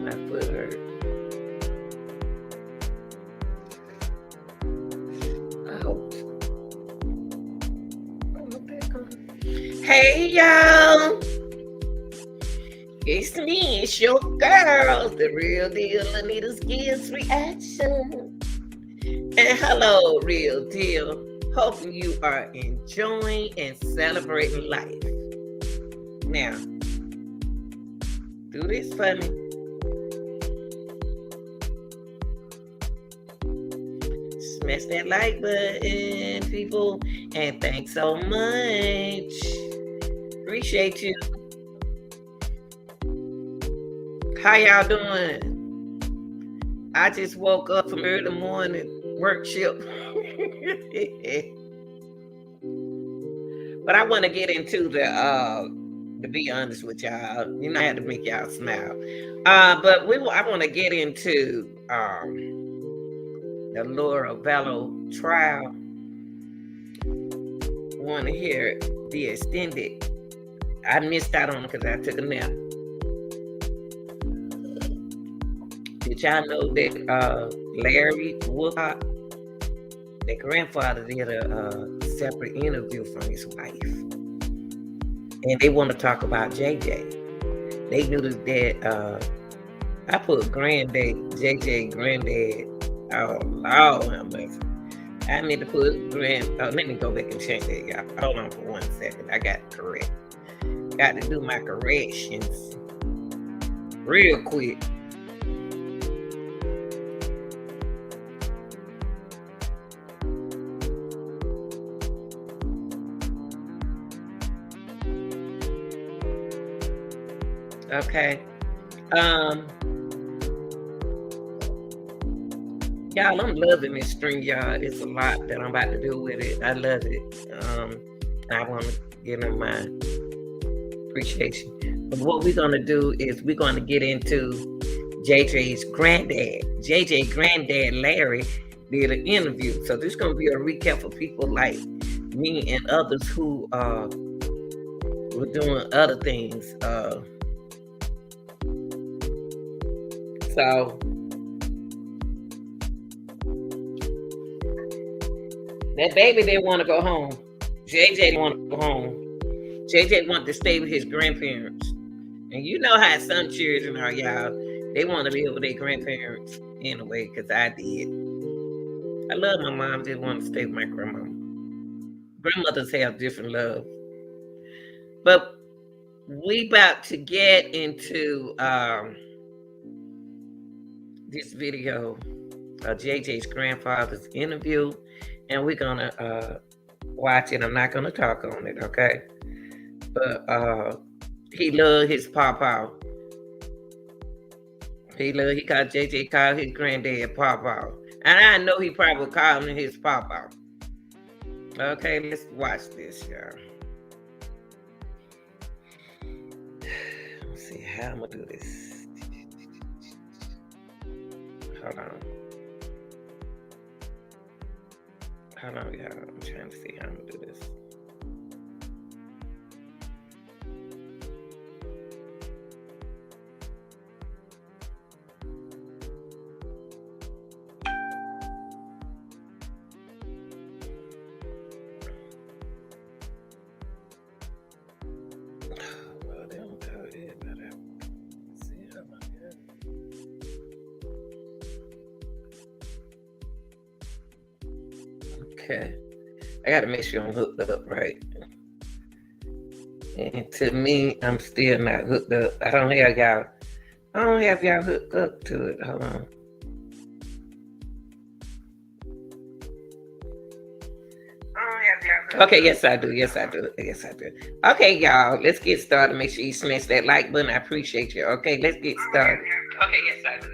My foot hurt. Hey y'all, it's me, it's your girl, the real deal, Anita's Gives Reaction. And hello, real deal. Hoping you are enjoying and celebrating life. Now, do this for me. Smash that like button, people, and thanks so much. Appreciate you. How y'all doing? I just woke up from early morning work shift. But I want to get into to be honest with y'all, you know, I had to make y'all smile. But I want to get into the Laura Vallow trial. Want to hear the extended. I missed out on it because I took a nap. Did y'all know that Larry Woodcock, their grandfather, did a separate interview from his wife? And they want to talk about JJ. They knew that I put Granddad, JJ Granddad. Oh, Lord, how much. I meant to put let me go back and change that, y'all. Hold on for 1 second. I got it correct. Got to do my corrections real quick. Okay. Y'all, I'm loving this string, y'all. It's a lot that I'm about to do with it. I love it. I want to give them my appreciation. But what we're going to do is we're going to get into JJ's granddad. JJ granddad, Larry, did an interview. So this is going to be a recap for people like me and others who were doing other things. So that baby didn't want to go home. JJ didn't want to go home. JJ wanted to stay with his grandparents. And you know how some children are, y'all. They want to be with their grandparents anyway, because I did. I love my mom, didn't want to stay with my grandma. Grandmothers have different love. But we about to get into this video of JJ's grandfather's interview, and we're gonna watch it. I'm not gonna talk on it, okay? But he loved his papa. He called JJ, called his granddad papa, and I know he probably called him his papa. Okay, let's watch this, y'all. Let's see how I'm gonna do this. Hold on, y'all. I'm trying to see how I'm gonna do this. Well, they don't tell it, but let's see how I'm gonna do it. Okay, I gotta make sure I'm hooked up right. And to me, I'm still not hooked up. I don't have y'all hooked up to it. Hold on. Okay, yes I do. Okay, y'all, let's get started. Make sure you smash that like button. I appreciate you. Okay, let's get started. Okay, yes I do.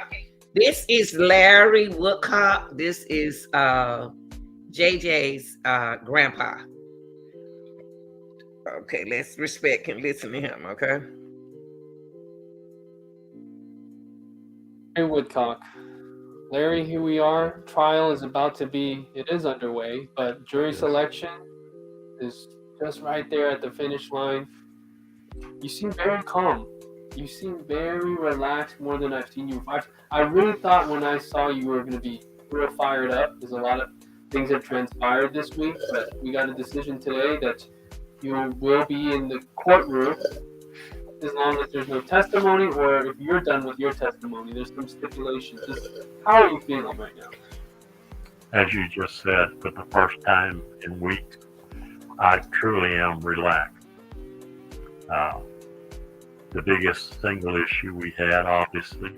Okay. This is Larry Woodcock. This is JJ's grandpa. Okay, let's respect and listen to him, okay? Hey, Woodcock. Larry, here we are. Trial is about to be, it is underway, but jury selection is just right there at the finish line. You seem very calm. You seem very relaxed, more than I've seen you. I really thought when I saw you were going to be real fired up. There's a lot of things that transpired this week, but we got a decision today that you will be in the courtroom as long as there's no testimony, or if you're done with your testimony, there's some stipulations. How are you feeling right now? As you just said, for the first time in weeks, I truly am relaxed. The biggest single issue we had, obviously,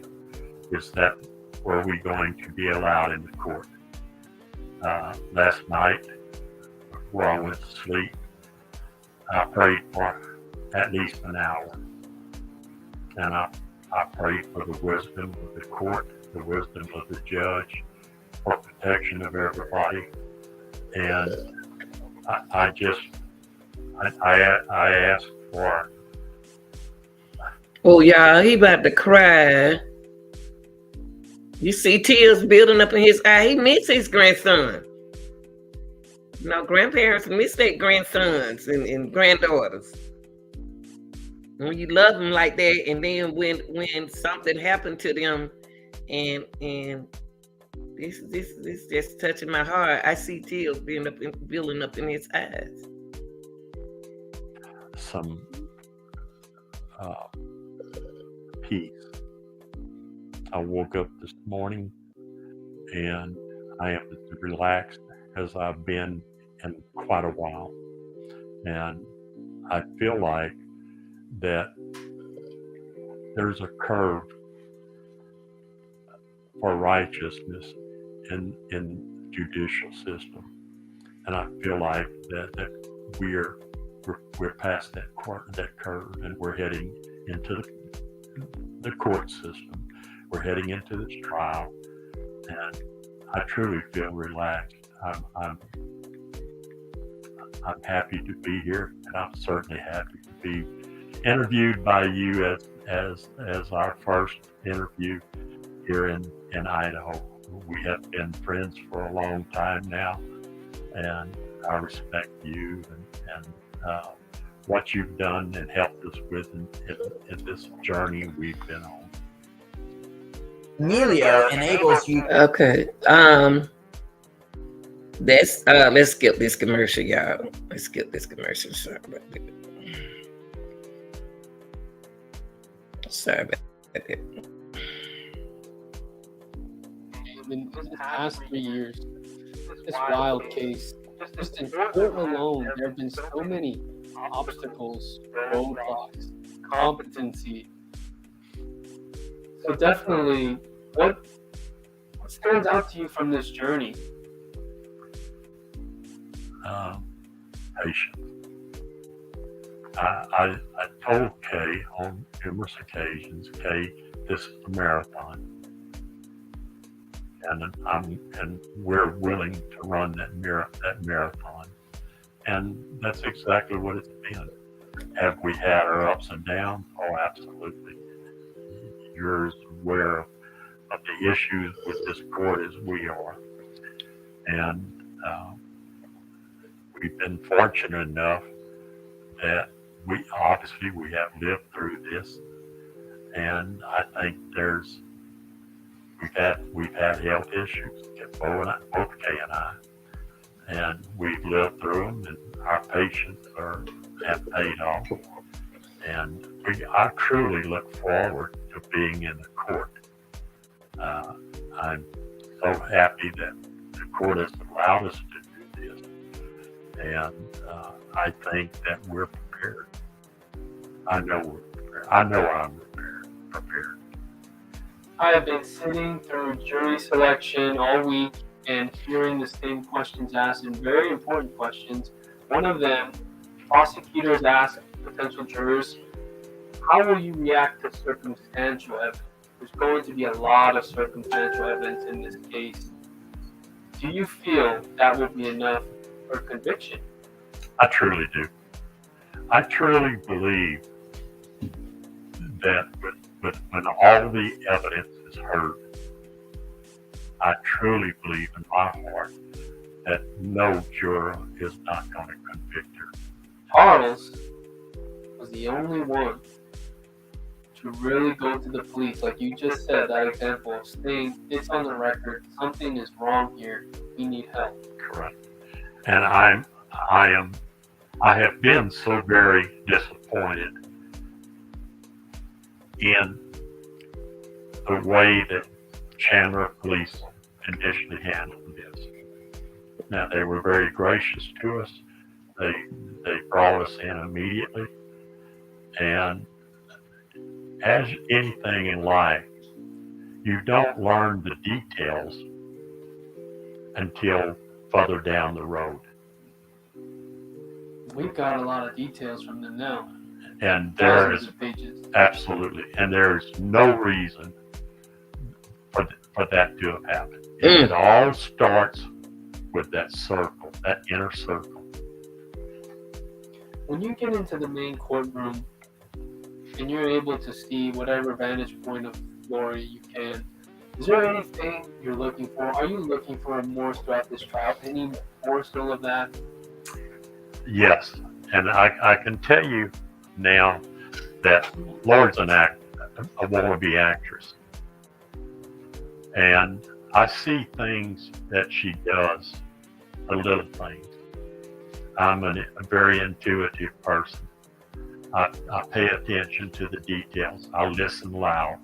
is that were we going to be allowed in the court? Last night, before I went to sleep, I prayed for at least an hour. And I prayed for the wisdom of the court, the wisdom of the judge, for protection of everybody. And I asked for. Oh, y'all, he about to cry. You see tears building up in his eye. He misses his grandson. Grandparents miss their grandsons and granddaughters. When you love them like that, and then when something happened to them, and this just touching my heart. I see tears building up in his eyes. Some peace. I woke up this morning and I am as relaxed as I've been in quite a while. And I feel like that there's a curve for righteousness in the judicial system. And I feel like that we're past that curve, and we're heading into the court system. We're heading into this trial, and I truly feel relaxed. I'm happy to be here, and I'm certainly happy to be interviewed by you as our first interview here in Idaho. We have been friends for a long time now, and I respect you and what you've done and helped us with in this journey we've been on. Emilio enables you. Okay. Let's skip this commercial, y'all. Let's skip this commercial. Sorry about that. In the past 3 years, this wild case, just in court alone, there have been so many obstacles, roadblocks, competency. So definitely, what stands out to you from this journey? Patience. I told Kay on numerous occasions, Kay, this is a marathon, and we're willing to run that marathon, and that's exactly what it's been. Have we had our ups and downs? Oh, absolutely. You're as aware of the issues with this court as we are, and we've been fortunate enough that we have lived through this, and I think we've had health issues, both Kay and I, and we've lived through them, and our patience have paid off, and I truly look forward to being in the court. I'm so happy that the court has allowed us to do this, and I think that we're prepared. I know we're prepared. I know I'm prepared. I have been sitting through jury selection all week and hearing the same questions asked, and very important questions. One of them, prosecutors ask potential jurors, how will you react to circumstantial evidence? There's going to be a lot of circumstantial evidence in this case. Do you feel that will be enough for conviction? I truly do. I truly believe that when all the evidence is heard, I truly believe in my heart that no juror is not going to convict her. Charles was the only one to to really go to the police, like you just said, that example of saying it's on the record, something is wrong here, we need help. Correct. And I have been so very disappointed in the way that Chandler police initially handled this. Now, they were very gracious to us. They brought us in immediately. And as anything in life, you don't learn the details until further down the road. We've got a lot of details from them now. And there Thousands is of pages. absolutely, and there is no reason for that to have happened. It all starts with that circle, that inner circle. When you get into the main courtroom and you're able to see whatever vantage point of Lori you can, is there anything you're looking for? Are you looking for remorse throughout this trial? Any morsel of that? Yes, and I can tell you now that Lori's a wannabe actress. And I see things that she does, the little things. I'm a very intuitive person. I pay attention to the details. I listen loud.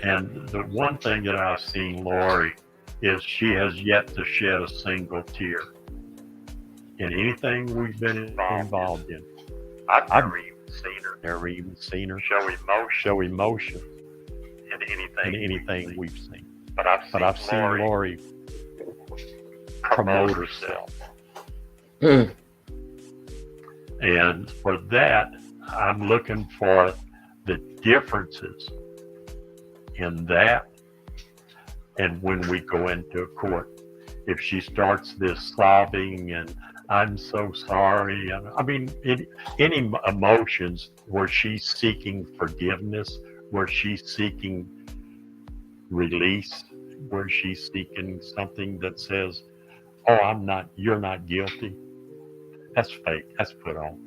And the one thing that I've seen Lori is she has yet to shed a single tear in anything we've been involved in. I've never even seen her show emotion in anything we've seen. But I've seen Lori promote herself. And for that, I'm looking for the differences in that and when we go into a court. If she starts this sobbing and I'm so sorry, I mean, any emotions where she's seeking forgiveness, where she's seeking release, where she's seeking something that says, oh, you're not guilty. That's fake. That's put on.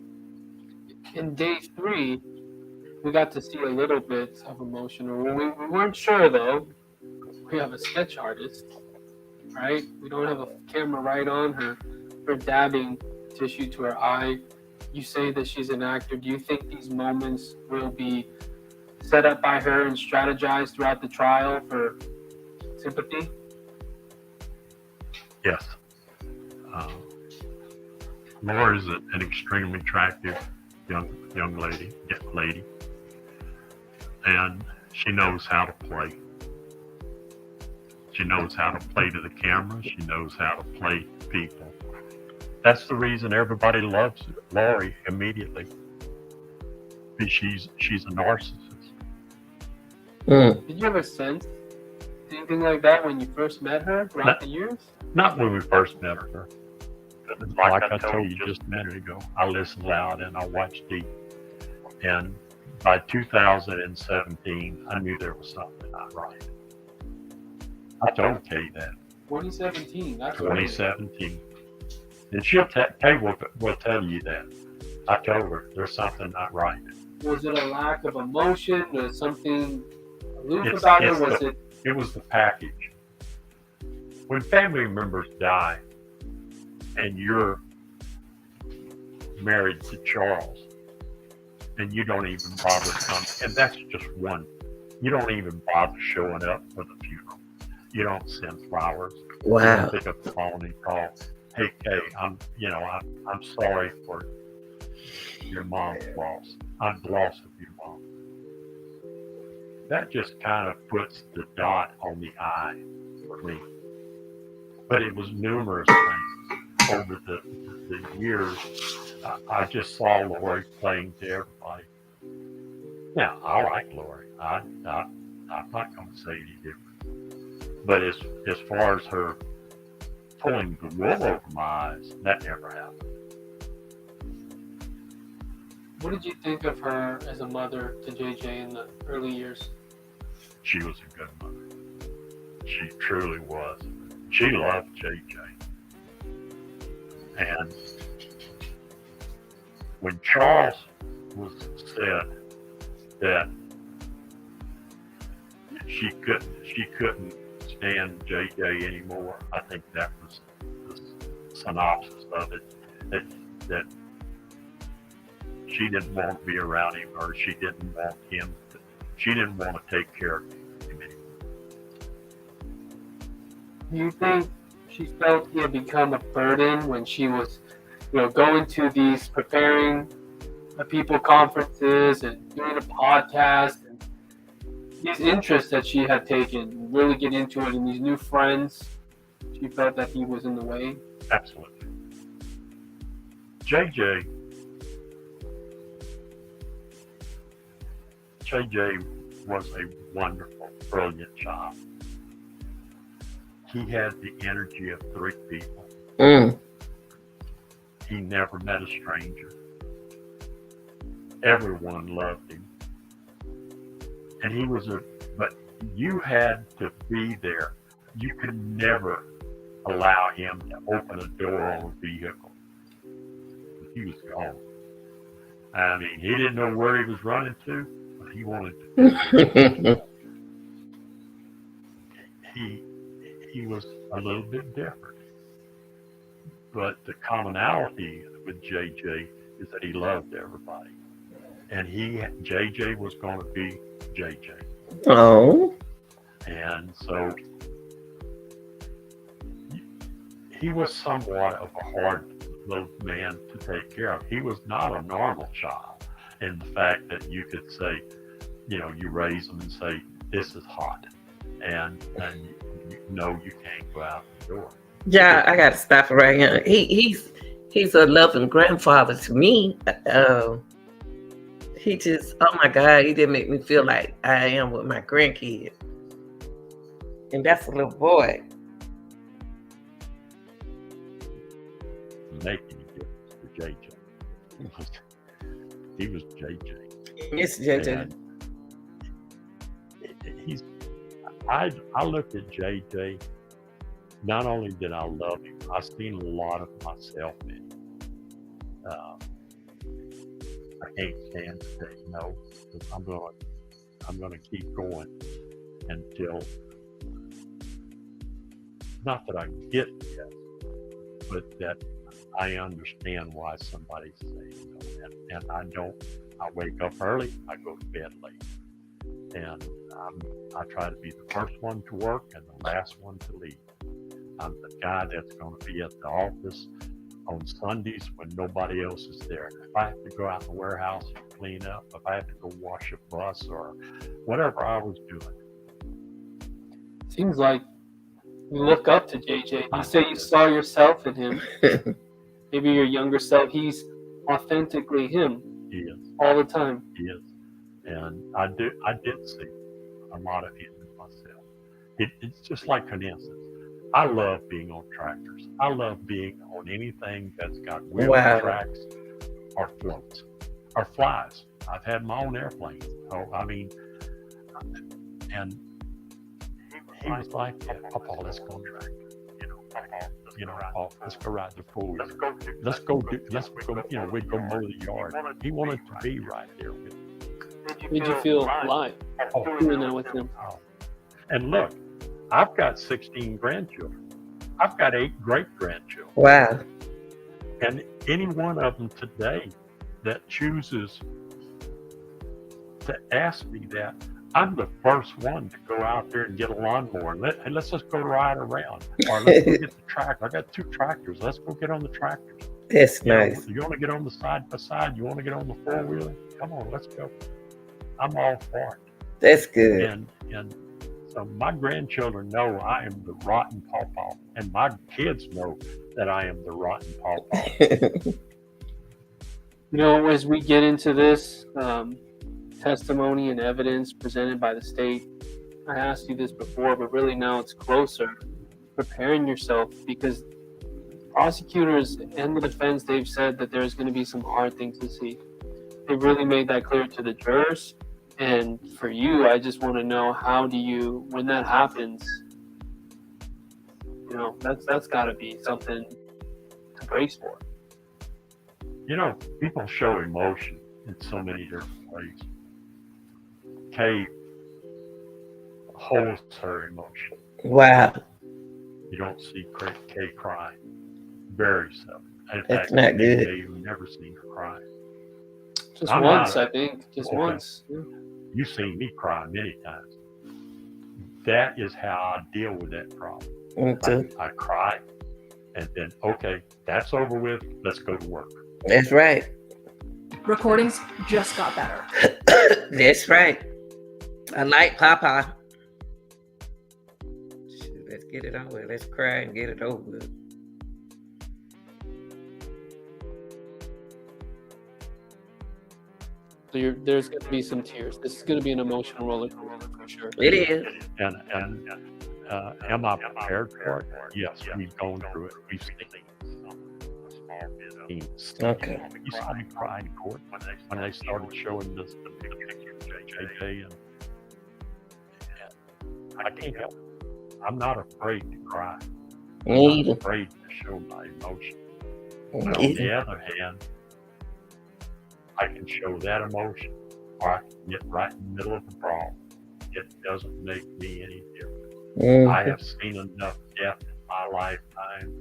In day 3, we got to see a little bit of emotion. We weren't sure though. We have a sketch artist, right? We don't have a camera right on her. We're dabbing tissue to her eye. You say that she's an actor. Do you think these moments will be set up by her and strategized throughout the trial for sympathy? Yes. Laura is an extremely attractive young lady, and she knows how to play. She knows how to play to the camera. She knows how to play to people. That's the reason everybody loves Lori immediately. She's a narcissist. Did you ever sense anything like that when you first met her throughout the years? Not when we first met her. Like I told you just a minute ago, I listen loud and I watch deep. And by 2017, I knew there was something not right. I told Kay that. 2017. That's 2017. And she'll will tell you that. I told her there's something not right. Was it a lack of emotion? Was something aloof about it? Was it? It was the package. When family members die, and you're married to Charles, and you don't even bother coming, and that's just one. You don't even bother showing up for the funeral. You don't send flowers. Wow. You don't pick up the phone and call, hey Kay, I'm sorry for your mom's loss. I'm the loss of your mom. That just kind of puts the dot on the I for me. But it was numerous things over the years. I just saw Lori playing to everybody. Now, I like Lori. I'm not going to say any different. But as far as her pulling the wool over my eyes, that never happened. What did you think of her as a mother to JJ in the early years? She was a good mother. She truly was. She loved JJ. And when Charles was said that she couldn't stand JJ anymore. I think that was the synopsis of it. That she didn't want to be around him, or she didn't want him. She didn't want to take care of him anymore. Do you think she felt he had become a burden when she was, going to these preparing people conferences and doing a podcast and these interests that she had taken, really get into it, and these new friends? She felt that he was in the way. Absolutely. JJ was a wonderful, brilliant child. He had the energy of 3 people. He never met a stranger. Everyone loved him. And he was but you had to be there. You could never allow him to open a door on a vehicle. He was gone. I mean, he didn't know where he was running to, but he wanted to. He was a little bit different. But the commonality with JJ is that he loved everybody. And JJ was going to be JJ. Oh. And so he was somewhat of a hard little man to take care of. He was not a normal child in the fact that you could say, you raise him and say, this is hot. And you can't go out the door. Yeah, I got to stop right here. He's a loving grandfather to me. He just, oh my God, he didn't make me feel like I am with my grandkids. And that's a little boy. Making a difference to JJ. He was JJ. It's JJ. I looked at JJ. Not only did I love him, I seen a lot of myself in him. I can't stand to say no, because I'm gonna keep going until, not that I get yes, but that I understand why somebody's saying no. And I wake up early, I go to bed late. And I try to be the first one to work and the last one to leave. I'm the guy that's going to be at the office on Sundays when nobody else is there. If I have to go out in the warehouse and clean up, if I have to go wash a bus or whatever I was doing. Seems like you look up to JJ. You say you saw yourself in him. Maybe your younger self, he's authentically him. He is. All the time. He is. And I did see a lot of him in myself. It's just like an instance. I love being on tractors. I love being on anything that's got wheel tracks or floats or flies. I've had my own airplane. So, I mean, and he was like, Papa, let's go on tractor. Papa, let's go ride the pool. Let's go, we'd go mow the yard. He wanted to be right there with me. Did you feel alive doing that with him? And look, I've got 16 grandchildren. I've got 8 great-grandchildren. Wow. And any one of them today that chooses to ask me that, I'm the first one to go out there and get a lawnmower. Let's just go ride around. Or let's go get the tractor. I got 2 tractors. Let's go get on the tractors. That's nice. You want to get on the side-by-side? You want to get on the four-wheeler? Come on, let's go. I'm all for it. That's good. And so my grandchildren know I am the rotten pawpaw, and my kids know that I am the rotten pawpaw. As we get into this testimony and evidence presented by the state, I asked you this before, but really now it's closer. Preparing yourself, because prosecutors and the defense, they've said that there's going to be some hard things to see. They've really made that clear to the jurors. And for you, I just want to know, how do you, when that happens, that's got to be something to brace for. People show emotion in so many different ways. Kay holds her emotion. Wow, You don't see Kay cry. Very seldom. In that's fact, not good. you've never seen her cry. Just I'm once, not- I think. Just Okay. once. Yeah. You've seen me cry many times. That is how I deal with that problem. Okay. I cry, and then, okay, that's over with. Let's go to work. That's right. Recordings just got better. That's right. I like Papa. Shoot, let's get it over. Let's cry and get it over with. So there's going to be some tears. This is going to be an emotional roller coaster for sure. It is. And am I prepared for it? Yes, we've gone through it. We've seen things. Okay. You saw me cry in court when they started showing the picture of JJ, and I can't help it. I'm not afraid to cry. I'm Me not either. afraid to show my emotion. Me But on either. the other hand, I can show that emotion, or I can get right in the middle of the problem. It doesn't make me any different. I Mhm. have seen enough death in my lifetime.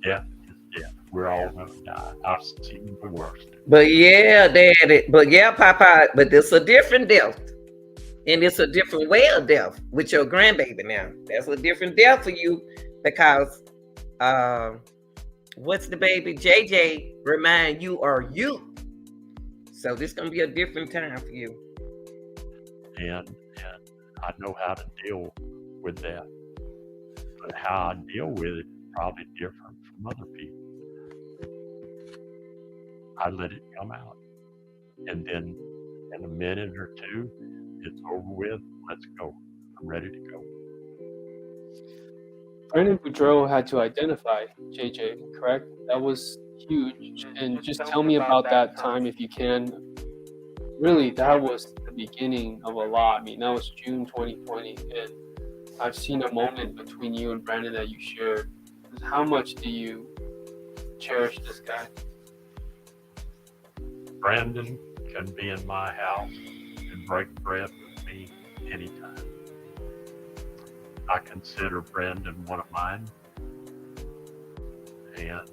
Death is death. We're all going to die. I've seen the worst. But yeah, Daddy. But yeah, Papa. But it's a different death. And it's a different way of death with your grandbaby now. That's a different death for you because what's the baby? JJ remind you are you. So this gonna be a different time for you. And I know how to deal with that. But how I deal with it is probably different from other people. I let it come out. And then in a minute or two, it's over with. Let's go. I'm ready to go. Brandon Boudreaux had to identify JJ, correct? That was huge. And just tell me about that time if you can. Really, that was the beginning of a lot. I mean, that was June 2020, and I've seen a moment between you and Brandon that you shared. How much do you cherish this guy? Brandon can be in my house and break bread with me anytime. I consider Brandon one of mine, and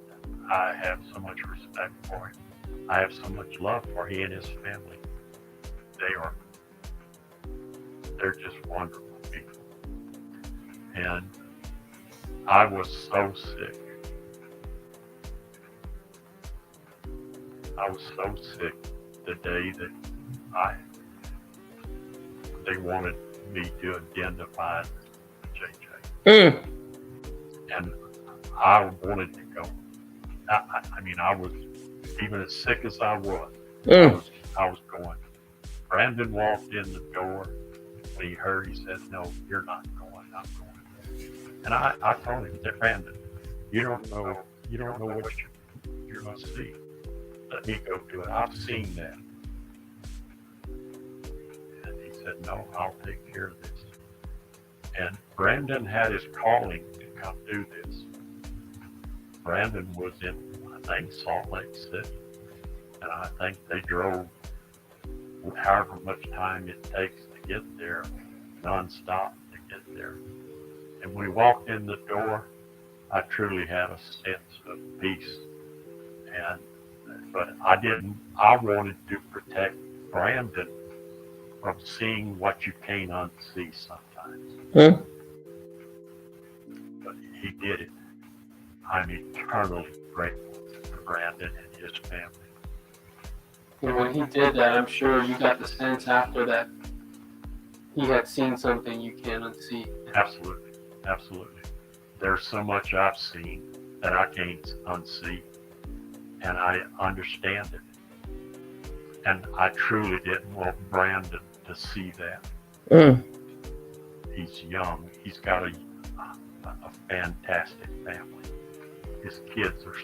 I have so much respect for him. I have so much love for he and his family. They're just wonderful people. And I was so sick. I was so sick the day that they wanted me to identify JJ. Mm. And I wanted to go. I mean, I was, even as sick as I was, I was going. Brandon walked in the door. When he heard, he said, "No, you're not going. I'm going." And I told him, "Brandon, you don't know what you're going to see. Let me go do it. I've seen that." And he said, "No, I'll take care of this." And Brandon had his calling to come do this. Brandon was in, I think, Salt Lake City, and I think they drove however much time it takes to get there, nonstop to get there. And when we walked in the door, I truly had a sense of peace. But I wanted to protect Brandon from seeing what you can't unsee sometimes. Mm. But he did it. I'm eternally grateful to Brandon and his family. And when he did that, I'm sure you got the sense after that he had seen something you can't unsee. Absolutely. Absolutely. There's so much I've seen that I can't unsee, and I understand it. And I truly didn't want Brandon to see that. Mm. He's young. He's got a fantastic family. His kids are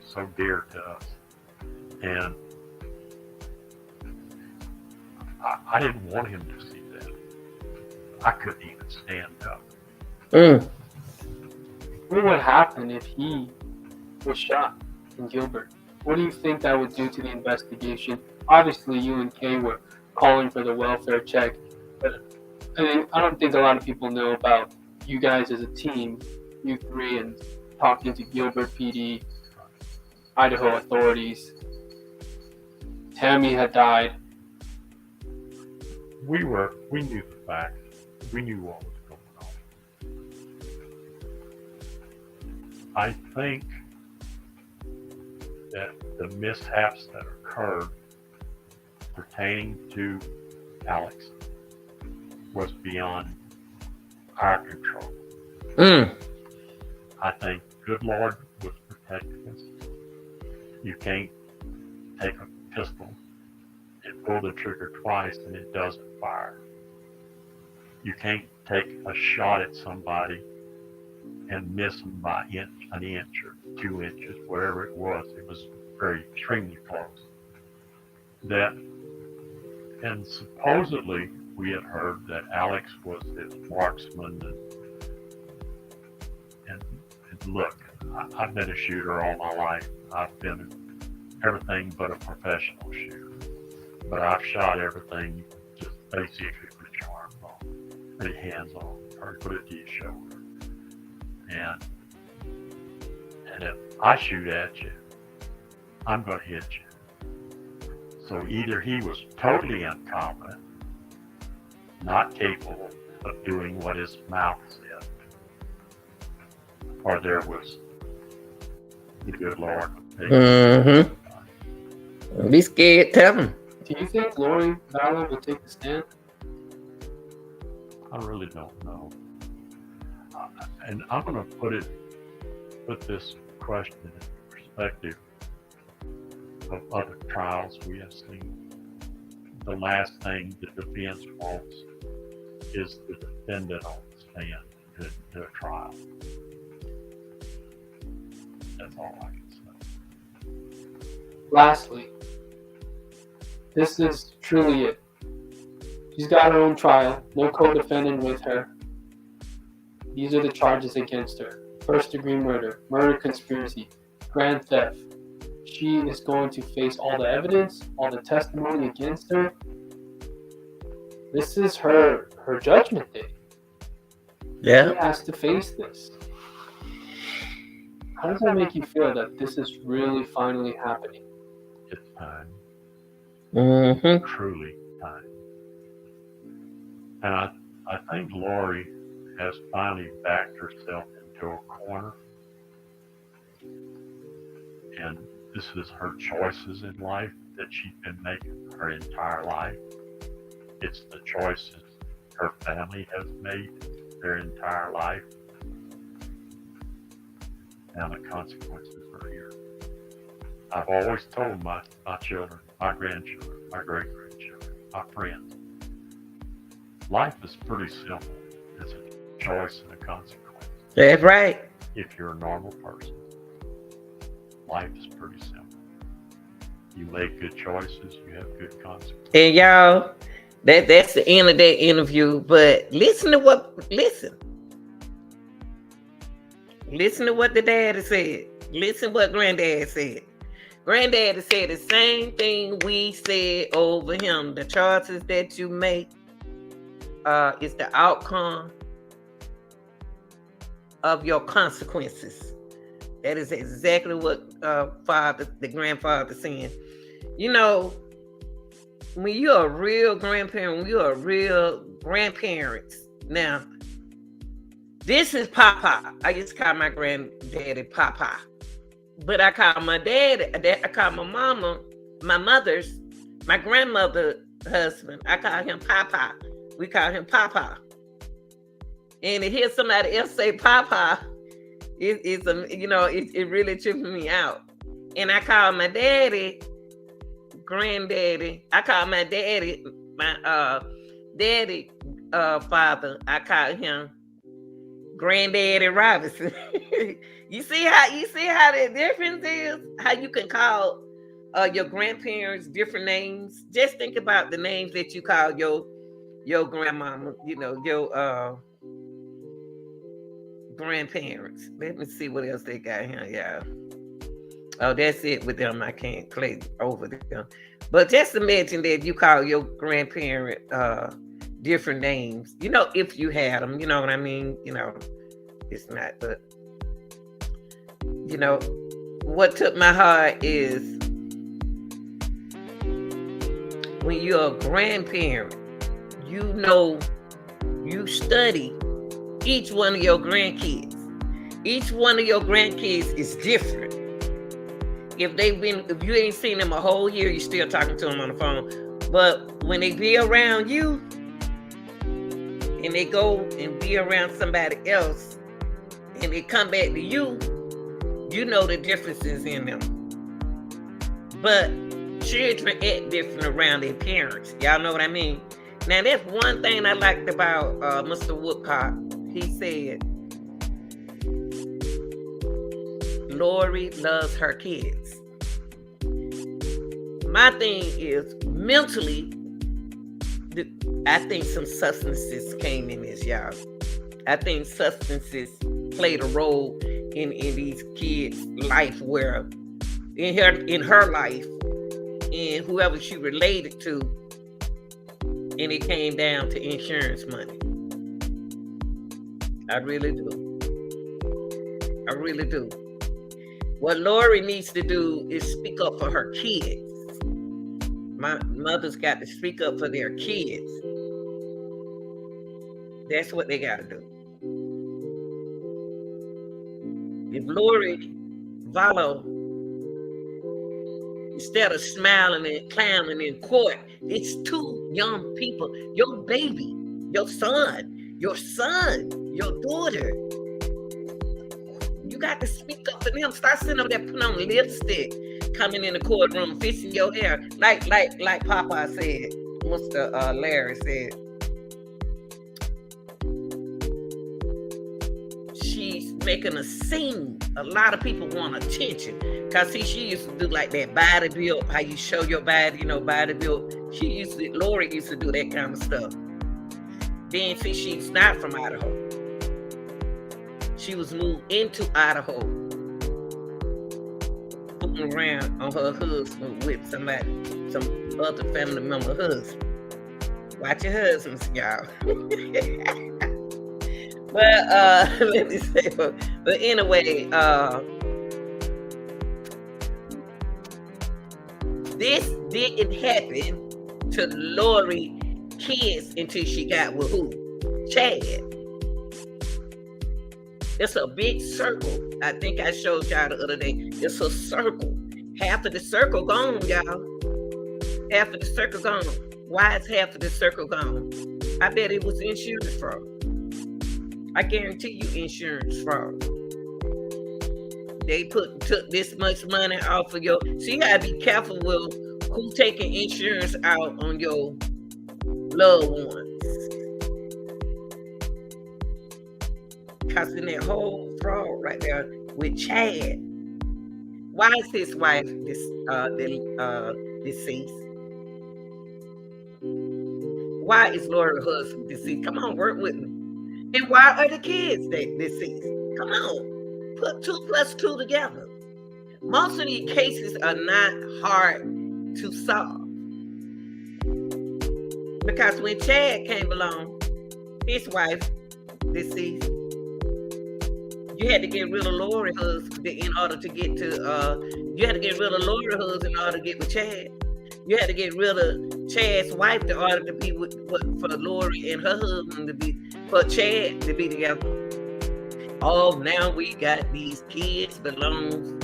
so dear to us. And I didn't want him to see that. I couldn't even stand up. Mm. What would happen if he was shot in Gilbert? What do you think that would do to the investigation? Obviously, you and Kay were calling for the welfare check, but I don't think a lot of people know about you guys as a team, you three, and talking to Gilbert PD, Idaho authorities. Tammy had died. We knew the facts. We knew what was going on. I think that the mishaps that occurred pertaining to Alex was beyond our control. I think good Lord was protecting us. You can't take a pistol and pull the trigger twice and it doesn't fire. You can't take a shot at somebody and miss them by an inch or 2 inches, wherever it was. It was very extremely close. And supposedly we had heard that Alex was his marksman. And look, I've been a shooter all my life. I've been everything but a professional shooter. But I've shot everything just basically put your arm on, put your hands on, or put it to your shoulder. And if I shoot at you, I'm going to hit you. So either he was totally incompetent, not capable of doing what his mouth said, or there was the good Lord. Don't be scared, tell him. Do you think Lori Vallow will take the stand? I really don't know. And I'm going to put this question in perspective of other trials we have seen. The last thing the defense wants is the defendant on the stand to do a trial. That's all I can say. Lastly, this is truly it. She's got her own trial, no co-defendant with her. These are the charges against her. First-degree murder, murder conspiracy, grand theft. She is going to face all the evidence, all the testimony against her. This is her judgment day. Yeah. She has to face this. How does that make you feel that this is really finally happening? It's time. Mm-hmm. Truly time. And I think Lori has finally backed herself into a corner. And this is her choices in life that she's been making her entire life. It's the choices her family has made their entire life. And the consequences are here. I've always told my children, my grandchildren, my great-grandchildren, my friends, life is pretty simple. It's a choice and a consequence. That's right. If you're a normal person, life is pretty simple. You make good choices, you have good consequences. And y'all, that's the end of that interview. But listen to what the daddy said. Listen what Granddad said. Granddad said the same thing we said over him. The choices that you make is the outcome of your consequences. That is exactly what the grandfather saying. You know, when you're a real grandparent, when you're a real grandparent, now, this is Papa. I used to call my granddaddy Papa. But I call my dad, I call my mama, my grandmother husband, I call him Papa. We call him Papa. And to hear somebody else say Papa, it really trips me out. And I call my daddy Granddaddy. I call my daddy, my daddy father, I call him Granddaddy Robinson. You see how the difference is? How you can call your grandparents different names. Just think about the names that you call your grandmama, your grandparents. Let me see what else they got here, y'all. Oh, that's it with them. I can't play over them. But just imagine that you call your grandparent different names. You know, if you had them, you know what I mean? You know, it's not, but you know, what took my heart is when you're a grandparent, you know, you study each one of your grandkids. Each one of your grandkids is different. If you ain't seen them a whole year, you're still talking to them on the phone. But when they be around you and they go and be around somebody else and they come back to you, you know the differences in them. But children act different around their parents. Y'all know what I mean? Now, that's one thing I liked about Mr. Woodcock. He said, Lori loves her kids. My thing is, mentally, I think some substances came in this, y'all. I think substances played a role in these kids' life, where in her life, and whoever she related to, and it came down to insurance money. I really do. I really do. What Lori needs to do is speak up for her kids. My mother's got to speak up for their kids. That's what they got to do. If Lori Vallow, instead of smiling and clowning in court, it's two young people, your baby, your son, your daughter. You got to speak up for them. Start sitting up there putting on lipstick, coming in the courtroom, fixing your hair. Like Papa said, Mr. Larry said, she's making a scene. A lot of people want attention. Cause see, she used to do like that body build, how you show your body, you know, body build. Lori used to do that kind of stuff. Then see, she's not from Idaho. She was moved into Idaho, fooling around on her husband with some other family member husband. Watch your husbands, y'all. But let me say, but anyway, this didn't happen to Lori kids until she got with who? Chad. It's a big circle. I think I showed y'all the other day. It's a circle. Half of the circle gone, y'all. Half of the circle gone. Why is half of the circle gone? I bet it was insurance fraud. I guarantee you insurance fraud. They took this much money off of your... So you gotta be careful with who taking insurance out on your loved ones. Because in that whole fraud right there with Chad, why is his wife deceased? Why is Lori's husband deceased? Come on, work with me. And why are the kids deceased? Come on, put 2 + 2 together. Most of these cases are not hard to solve. Because when Chad came along, his wife deceased. You had to get rid of Lori's husband in order to get to, you had to get rid of Lori's husband in order to get with Chad. You had to get rid of Chad's wife in order to be for Lori and her husband to be, for Chad to be together. Oh, now we got these kids belong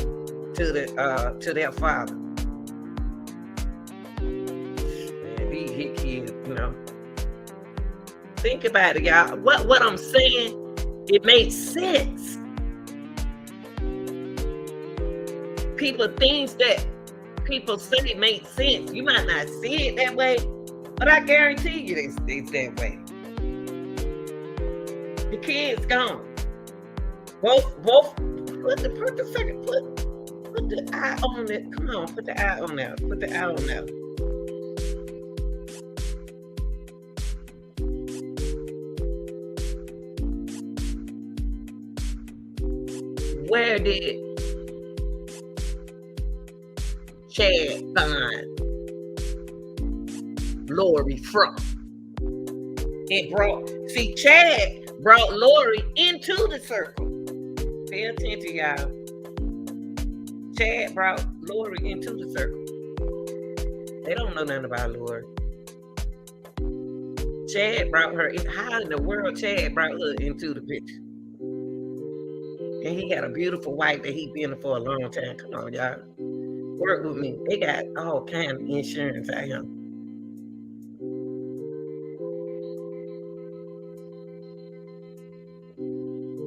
to their father. Man, these kids, you know. Think about it, y'all. What I'm saying, it makes sense. Things that people say make sense. You might not see it that way, but I guarantee you it's that way. The kid's gone. Both put the eye on it. Come on, put the eye on that. Put the eye on that. Where did Chad find Lori from. Chad brought Lori into the circle. Pay attention, y'all. Chad brought Lori into the circle. They don't know nothing about Lori. Chad brought her in. How in the world Chad brought her into the picture? And he got a beautiful wife that he been for a long time. Come on, y'all. Work with me. They got all kind of insurance out here.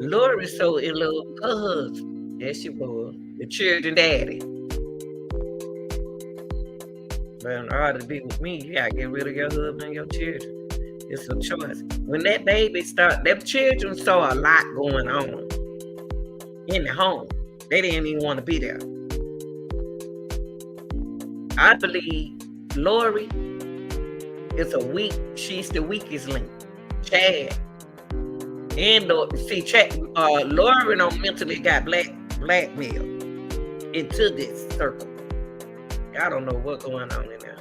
Lori so in love with her husband. Yes, she was. The children daddy. But in order to be with me, you gotta get rid of your husband and your children. It's a choice. When that baby start, them children saw a lot going on in the home. They didn't even want to be there. I believe Lori is she's the weakest link. Chad. And Lori mentally got blackmailed into this circle. I don't know what's going on in there.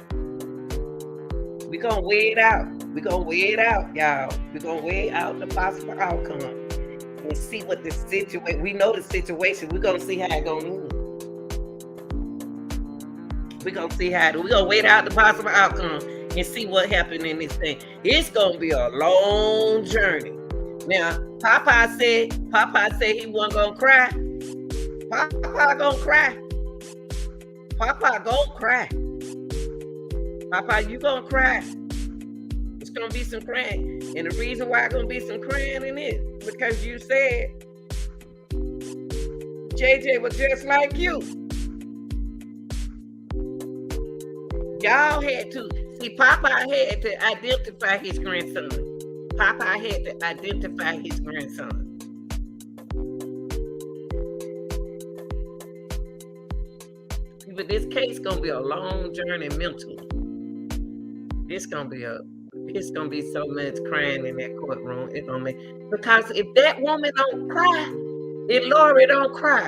We're going to weigh it out. We're going to weigh it out, y'all. We're going to weigh out the possible outcome and see what the situation, we know the situation. We're going to see how it's going to end. We're going to see we're going to weigh out the possible outcome and see what happened in this thing. It's going to be a long journey. Now, Papa said he wasn't going to cry. Papa going to cry. Papa gonna cry. Papa, you gonna cry. It's gonna be some crying. And the reason why it's gonna be some crying in it, because you said JJ was just like you. Y'all had to, see, Papa had to identify his grandson. Papa had to identify his grandson. But this case gonna be a long journey mentally. It's gonna be so much crying in that courtroom. Because if that woman don't cry, if Lori don't cry,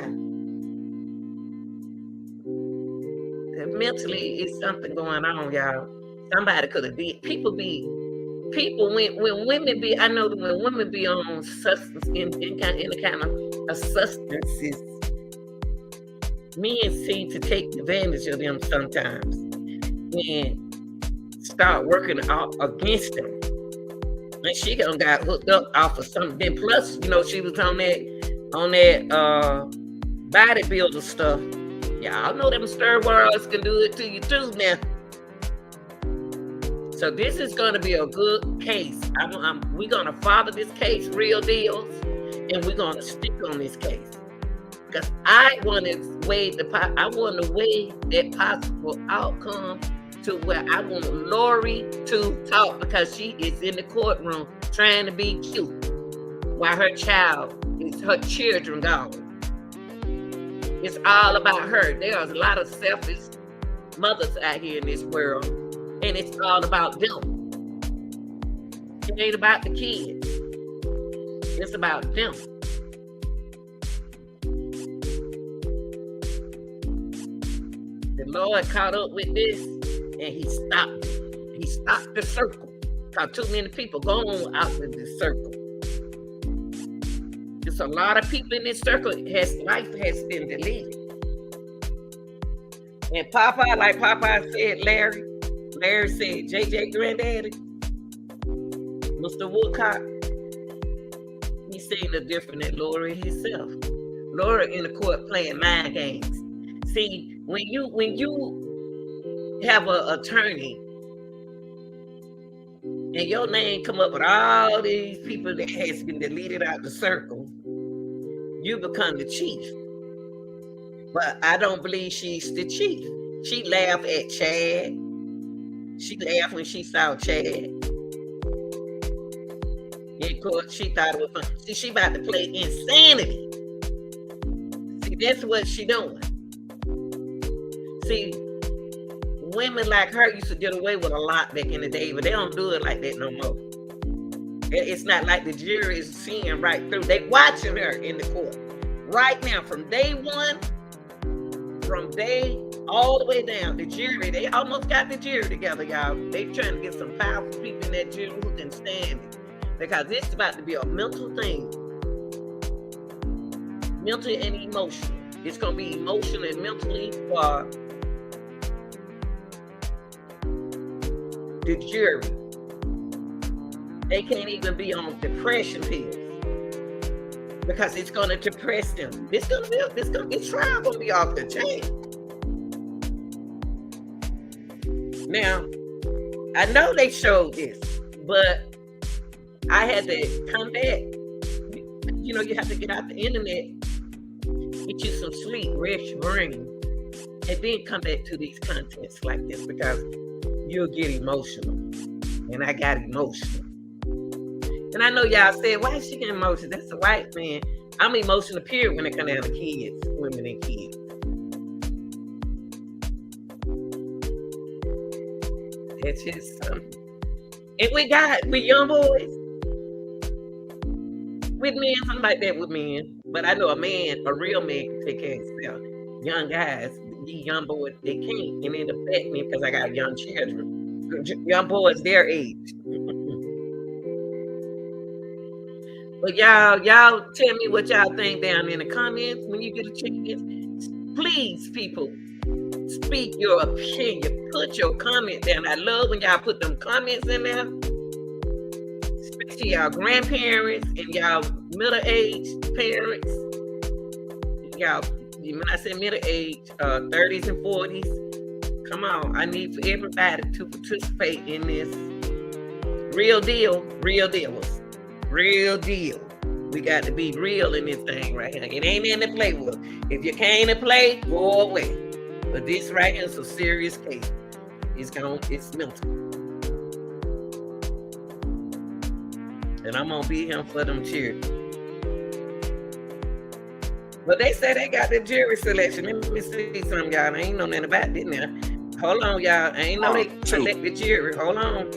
then mentally it's something going on, y'all. Somebody could have did. People when women be, I know that when women be on substance in a kind of substances, men seem to take advantage of them sometimes and start working out against them. And she got hooked up off of something. Then plus, she was on that bodybuilder stuff. Y'all know them steroids can do it to you too now. So this is going to be a good case. We're going to follow this case, real deals, and we're going to stick on this case. Because I want to weigh that possible outcome to where I want Lori to talk, because she is in the courtroom trying to be cute while her children gone. It's all about her. There's a lot of selfish mothers out here in this world, and it's all about them. It ain't about the kids. It's about them. The Lord caught up with this, and he stopped. He stopped the circle. Because too many people going out of this circle. There's a lot of people in this circle. Life has been deleted. And like Papa said, Larry said, JJ Granddaddy, Mr. Woodcock, he seen the different than Lori himself. Lori in the court playing mind games. See, when you have an attorney and your name come up with all these people that has been deleted out the circle, you become the chief. But I don't believe she's the chief. She laughed at Chad. She laughed when she saw Chad. In court, she thought it was fun. See, she about to play insanity. See, that's what she doing. See, women like her used to get away with a lot back in the day, but they don't do it like that no more. It's not like the jury is seeing right through. They watching her in the court right now from day one. from day all the way down. The jury, they almost got the jury together, y'all. They trying to get some powerful people in that jury who can stand it. Because it's about to be a mental thing. Mental and emotional. It's going to be emotional and mentally for the jury. They can't even be on depression pills because it's going to depress them. This trial going to be off the chain. Now, I know they showed this, but I had to come back. You know, you have to get out the internet, get you some sleep, rest your brain, and then come back to these contents like this because you'll get emotional. And I got emotional. And I know y'all said, why is she getting emotional? That's a white man. I'm emotional period when it comes down to kids, women and kids. It's just and we young boys. With men, something like that with men. But I know a real man can take care of himself. Young guys, these young boys, they can't. And it affect me because I got young children. Young boys their age. But y'all tell me what y'all think down in the comments when you get a chance. Please, people, speak your opinion. Put your comment down. I love when y'all put them comments in there. Especially y'all grandparents and y'all middle-aged parents. Y'all, when I say middle-age, 30s and 40s. Come on, I need for everybody to participate in this. Real deal, real dealers. Real deal. We got to be real in this thing right here. It ain't in to play with. If you can't play, go away. But this right here is a serious case. It's mental. And I'm gonna be here for them cheers. But they say they got the jury selection. Let me see something, y'all. I ain't know nothing about it, didn't I? Hold on, y'all. I ain't know they select the jury. Hold on.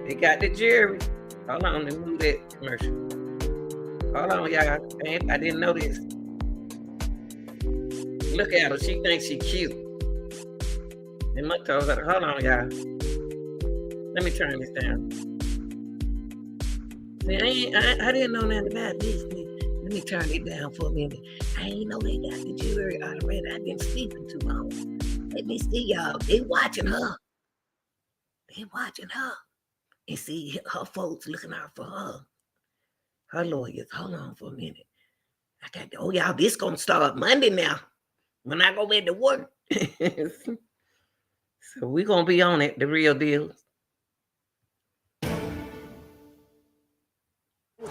They got the jury. Hold on, let me move that commercial. Hold on, y'all. I didn't know this. Look at her. She thinks she cute. And my toes her. Hold on, y'all. Let me turn this down. See, I didn't know nothing about this. Let me turn it down for a minute. I ain't know they got the jury already. I've been sleeping too long. Let me see, y'all. They watching her. They watching her. And see her folks looking out for her. Her lawyers. Hold on for a minute. Y'all, this gonna start Monday now. When I go back to work. So we gonna be on it, the real deal.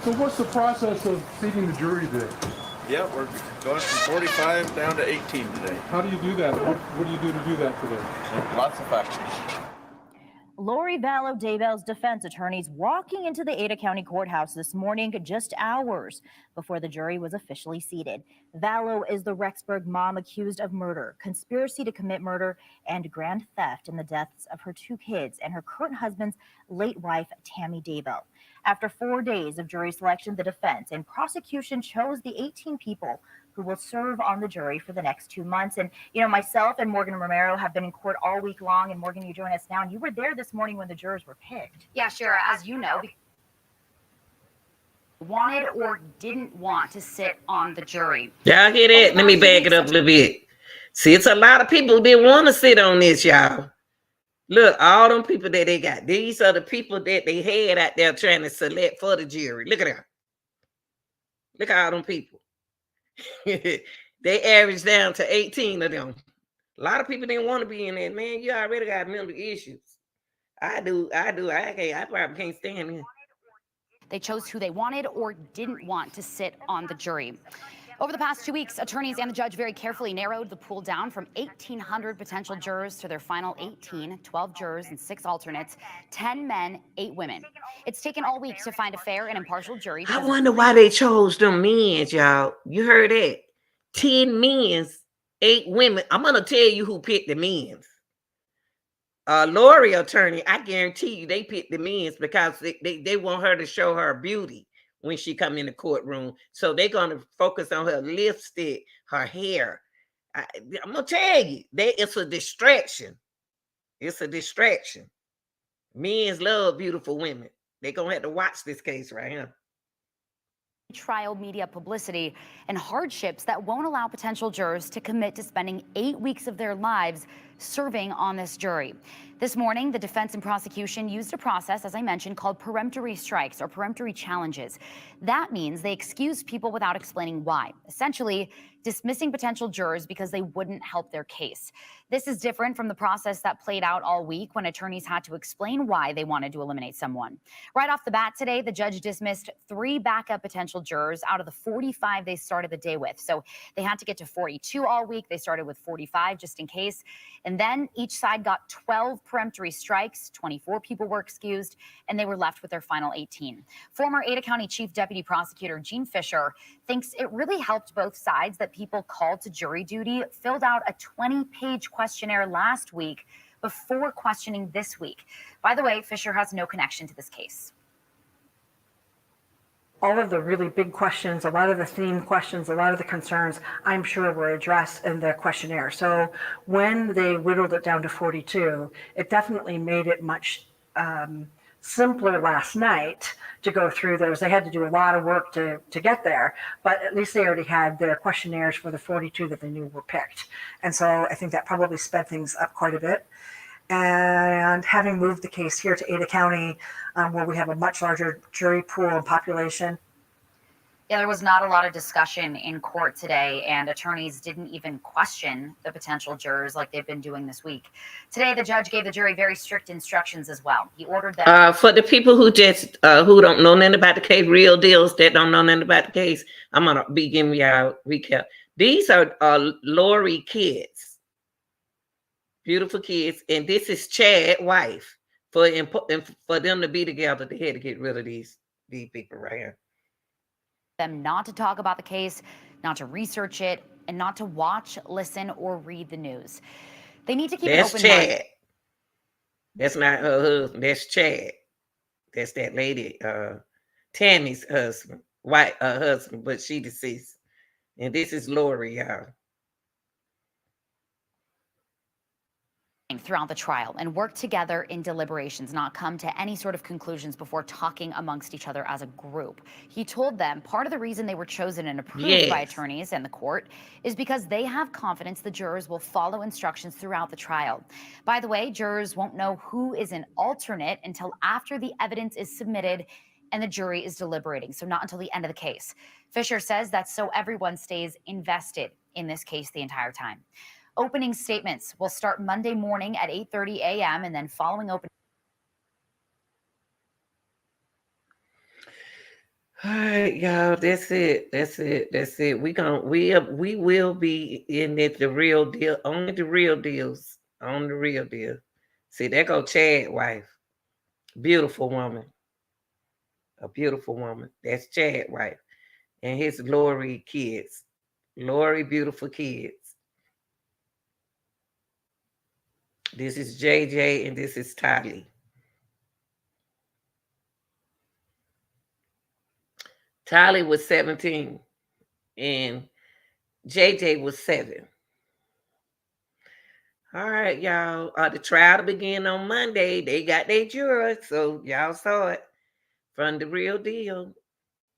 So what's the process of seating the jury then? Yeah, we're going from 45 down to 18 today. How do you do that? What do you do to do that today? Lots of factors. Lori Vallow Daybell's defense attorneys walking into the Ada County Courthouse this morning just hours before the jury was officially seated. Vallow is the Rexburg mom accused of murder, conspiracy to commit murder, and grand theft in the deaths of her two kids and her current husband's late wife, Tammy Daybell. After 4 days of jury selection, the defense and prosecution chose the 18 people who will serve on the jury for the next 2 months. And, you know, myself and Morgan Romero have been in court all week long. And Morgan, you join us now. And you were there this morning when the jurors were picked. Yeah, sure. As you know, wanted or didn't want to sit on the jury. Y'all hear that? Let me back it up a little bit. See, it's a lot of people who didn't want to sit on this, y'all. Look, all them people that they got. These are the people that they had out there trying to select for the jury. Look at them. Look at all them people. They averaged down to 18 of them. A lot of people didn't want to be in there. Man, you already got mental issues. I do. I probably can't stand it. They chose who they wanted or didn't want to sit on the jury. Over the past 2 weeks, attorneys and the judge very carefully narrowed the pool down from 1,800 potential jurors to their final 18, 12 jurors and 6 alternates, 10 men, 8 women. It's taken all week to find a fair and impartial jury. I wonder why they chose them men, y'all. You heard that? 10 men, 8 women. I'm going to tell you who picked the men. Lori attorney, I guarantee you they picked the men because they want her to show her beauty when she come in the courtroom. So they're going to focus on her lipstick, her hair. I'm gonna tell you, it's a distraction. It's a distraction. Men love beautiful women. They're gonna have to watch this case right here. Trial media publicity and hardships that won't allow potential jurors to commit to spending 8 weeks of their lives serving on this jury. This morning, the defense and prosecution used a process, as I mentioned, called peremptory strikes or peremptory challenges. That means they excuse people without explaining why, essentially dismissing potential jurors because they wouldn't help their case. This is different from the process that played out all week when attorneys had to explain why they wanted to eliminate someone. Right off the bat today, the judge dismissed 3 backup potential jurors out of the 45 they started the day with. So they had to get to 42 all week. They started with 45 just in case. And then each side got 12 peremptory strikes, 24 people were excused, and they were left with their final 18. Former Ada County Chief Deputy Prosecutor Gene Fisher thinks it really helped both sides that people called to jury duty filled out a 20-page questionnaire last week before questioning this week. By the way, Fisher has no connection to this case. All of the really big questions, a lot of the theme questions, a lot of the concerns, I'm sure were addressed in the questionnaire. So when they whittled it down to 42, it definitely made it much simpler last night to go through those. They had to do a lot of work to get there, but at least they already had their questionnaires for the 42 that they knew were picked. And so I think that probably sped things up quite a bit. And having moved the case here to Ada County, where we have a much larger jury pool and population. Yeah, there was not a lot of discussion in court today, and attorneys didn't even question the potential jurors like they've been doing this week. Today, the judge gave the jury very strict instructions as well. He ordered them. For the people who just who don't know nothing about the case, real deals that don't know nothing about the case, I'm gonna be giving y'all a recap. These are Lori kids. Beautiful kids, and this is Chad's wife. For them to be together, they had to get rid of these people right here. Them not to talk about the case, not to research it, and not to watch, listen, or read the news. They need to keep an open mind. Chad. That's not her husband. That's Chad. That's that lady, Tammy's husband, husband, but she deceased. And this is Lori, y'all. Throughout the trial and work together in deliberations, not come to any sort of conclusions before talking amongst each other as a group. He told them part of the reason they were chosen and approved by attorneys and the court is because they have confidence the jurors will follow instructions throughout the trial. By the way, jurors won't know who is an alternate until after the evidence is submitted and the jury is deliberating, so not until the end of the case. Fisher says that's so everyone stays invested in this case the entire time. Opening statements will start Monday morning at 8:30 a.m. and then following opening. All right, y'all. That's it. We will be in it, the real deal, only the real deals, on the real deal. See, there go Chad's wife. Beautiful woman. A beautiful woman. That's Chad's wife. And his Lori kids. Lori, beautiful kids. This is JJ and this is Tali. Tali was 17 and JJ was 7. All right, y'all. The trial begin on Monday. They got their jurors, so y'all saw it from the real deal.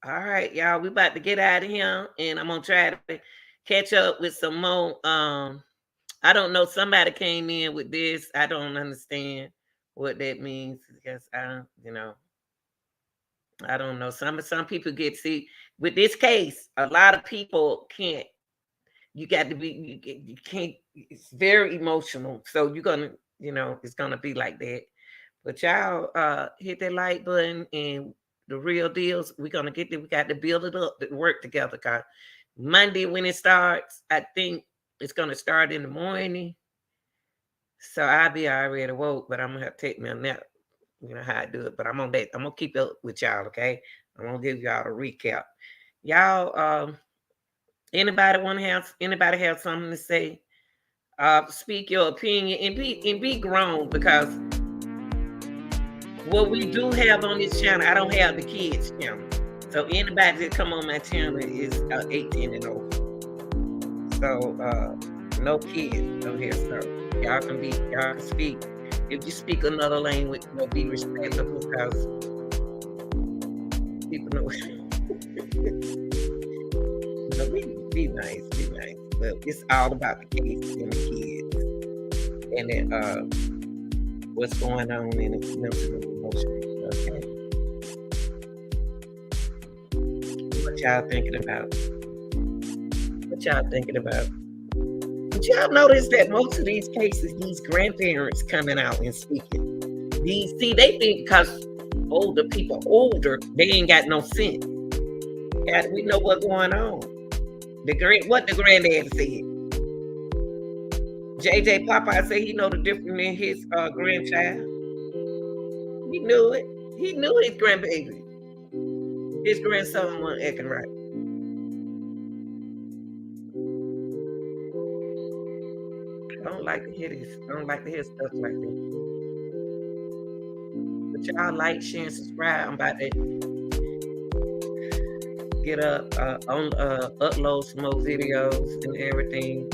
All right, y'all. We about to get out of here, and I'm gonna try to catch up with some more. I don't know. Somebody came in with this. I don't understand what that means because I don't know. Some people see with this case. A lot of people can't. You got to be. You can't. It's very emotional. So you're gonna. It's gonna be like that. But y'all hit that like button and the real deals. We're gonna get there. We got to build it up. To work together. Cause Monday when it starts, I think. It's going to start in the morning. So I'll be already woke, but I'm going to have to take me a nap. You know how I do it, but I'm going to keep up with y'all, okay? I'm going to give y'all a recap. Y'all, anybody have something to say? Speak your opinion and be grown, because what we do have on this channel, I don't have the kids channel. So anybody that come on my channel is 18 and over. So no kids over here, so y'all can speak. If you speak another language, be respectful because people know. Be nice. But it's all about the kids and the kids, and then what's going on in it, mental and emotional. Okay, what y'all thinking about? But y'all notice that most of these cases, these grandparents coming out and speaking. They think because older, they ain't got no sense. We know what's going on. What the granddad said. JJ Popeye said he know the difference in his grandchild. He knew it. He knew his grandbaby. His grandson wasn't acting right. I don't like to hear this. I don't like to hear stuff like this. But y'all like, share, and subscribe. I'm about to get up upload some more videos and everything.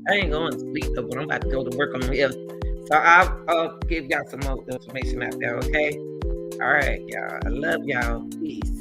I ain't going to sleep though, but I'm about to go to work on here. So I'll give y'all some more information out there, okay? All right, y'all. I love y'all. Peace.